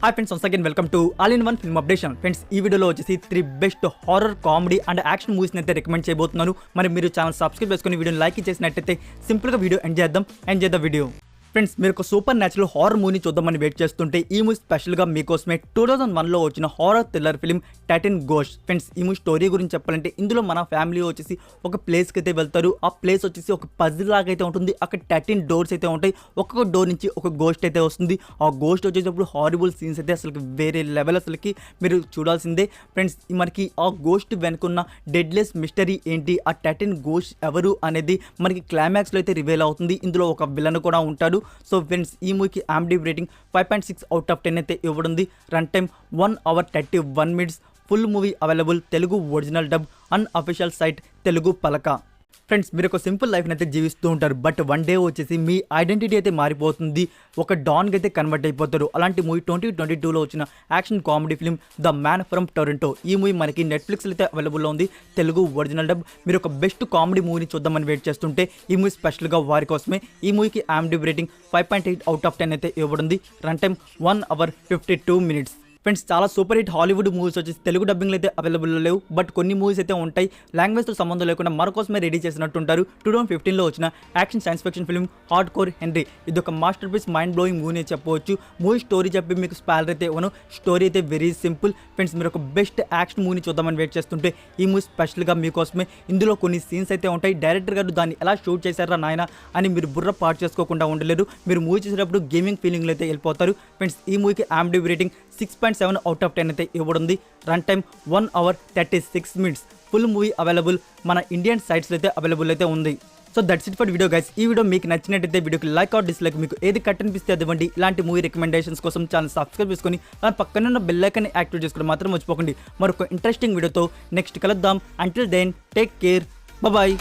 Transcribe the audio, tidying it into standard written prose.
Hi friends, once again welcome to all in one film updation. Friends, ఈ వీడియోలో వచ్చేసి 3 best horror, comedy and action మూవీస్ని అయితే recommend చేయబోతున్నాను. మరి మీరు ఛానల్ సబ్స్క్రైబ్ చేసుకుని వీడియోని లైక్ చేసినట్టయితే సింపుల్గా video enjoy the video. Friends, మీరు ఒక సూపర్ న్యాచురల్ హారర్ మూవీని చూద్దామని వెయిట్ చేస్తుంటే ఈ మూవీ స్పెషల్గా మీకోసమే 2001లో వచ్చిన horror thriller film Titan ghost. Friends, ఈ మూవీ స్టోరీ గురించి చెప్పాలంటే ఇందులో మన ఫ్యామిలీ వచ్చేసి ఒక ప్లేస్కి అయితే వెళ్తారు. ఆ ప్లేస్ వచ్చేసి ఒక పజిల్ లాగా అయితే ఉంటుంది. అక్కడ 13 డోర్స్ అయితే ఉంటాయి. ఒక్కొక్క డోర్ నుంచి ఒక గోస్ట్ అయితే వస్తుంది. ఆ గోస్ట్ వచ్చేటప్పుడు హారిబుల్ సీన్స్ అయితే అసలు వేరే లెవెల్, అసలుకి మీరు చూడాల్సిందే. ఫ్రెండ్స్, మనకి ఆ గోస్ట్ వెనుకున్న డెడ్లెస్ మిస్టరీ ఏంటి, ఆ 13 గోస్ట్ ఎవరు అనేది మనకి క్లైమాక్స్లో అయితే రివీల్ అవుతుంది. ఇందులో ఒక విలన్ కూడా ఉంటాడు. సో ఫ్రెండ్స్, ఈ మూవీకి IMDb రేటింగ్ 5.6 అవుట్ ఆఫ్ 10 అయితే ఇవ్వడుంది. Run time 1 hour 31 minutes. Full movie available Telugu original dub, unofficial site Telugu పలక. ఫ్రెండ్స్, మీరు ఒక సింపుల్ లైఫ్ని అయితే జీవిస్తూ ఉంటారు. బట్ వన్ డే వచ్చేసి మీ ఐడెంటిటీ అయితే మారిపోతుంది. ఒక డాన్కి అయితే కన్వర్ట్ అయిపోతారు. అలాంటి మూవీ 2022లో వచ్చిన action comedy film the man from Toronto. ఈ మూవీ మనకి నెట్ఫ్లిక్స్లో అయితే అవైలబుల్లో ఉంది, తెలుగు ఒరిజినల్ డబ్. మీరు ఒక బెస్ట్ కామెడీ మూవీని చూద్దామని వెయిట్ చేస్తుంటే ఈ మూవీ స్పెషల్గా వారి కోసమే. ఈ మూవీకి IMDb రేటింగ్ 5.8 అవుట్ ఆఫ్ 10 అయితే ఇవ్వబడింది. Run time 1 hour 52 minutes. Friends, చాలా సూపర్ హిట్ హాలీవుడ్ మూవీస్ వచ్చేసి తెలుగు డబ్బింగ్లో అయితే అవైలబుల్లో లేవు. బట్ కొన్ని మూవీస్ అయితే ఉంటాయి లాంగ్వేజ్తో సంబంధం లేకుండా మనకోసమే రెడీ చేసినట్టుంటారు. 2015లో వచ్చిన action science fiction film Hardcore Henry. ఇది ఒక masterpiece, mind blowing movie చెప్పవచ్చు. మూవీ స్టోరీ చెప్పి మీకు స్పాయిలర్ అయితే ఇవ్వను. స్టోరీ అయితే వెరీ సింపుల్. ఫ్రెండ్స్, మీరు ఒక బెస్ట్ యాక్షన్ మూవీని చూద్దామని వెయిట్ చేస్తుంటే ఈ మూవీ స్పెషల్గా మీకోసమే. ఇందులో కొన్ని సీన్స్ అయితే ఉంటాయి. డైరెక్టర్ గారు దాన్ని ఎలా షూట్ చేశారా నాయన అని మీరు బుర్ర పాటు చేసుకోకుండా ఉండలేరు. మీరు మూవీ చూసేటప్పుడు గేమింగ్ ఫీలింగ్లో అయితే వెళ్ళిపోతారు. ఫ్రెండ్స్, ఈ మూవీకి IMDb రేటింగ్ 6.7 అవుట్ ఆఫ్ 10 అయితే ఇవ్వడుంది. Run time 1 hour 36 minutes. Full movie available మన ఇండియన్ సైట్స్లో అయితే అవైలబుల్ అయితే ఉంది. So that's it for video guys. ఈ వీడియో మీకు నచ్చినట్టయితే వీడియోకి లైక్ ఆర్ డిస్లైక్, మీకు ఏది కట్ అనిపిస్తే అది ఇవ్వండి. ఇలాంటి మూవీ రికమెండేషన్స్ కోసం ఛానల్ సబ్స్క్రైబ్ చేసుకొని దాని పక్కన ఉన్న బెల్ ఐకాన్ యాక్టివేట్ చేసుకోవడం మాత్రం మర్చిపోకండి. మరొక ఇంట్రెస్టింగ్ వీడియోతో నెక్స్ట్ కలుద్దాం. Until then take care, bye.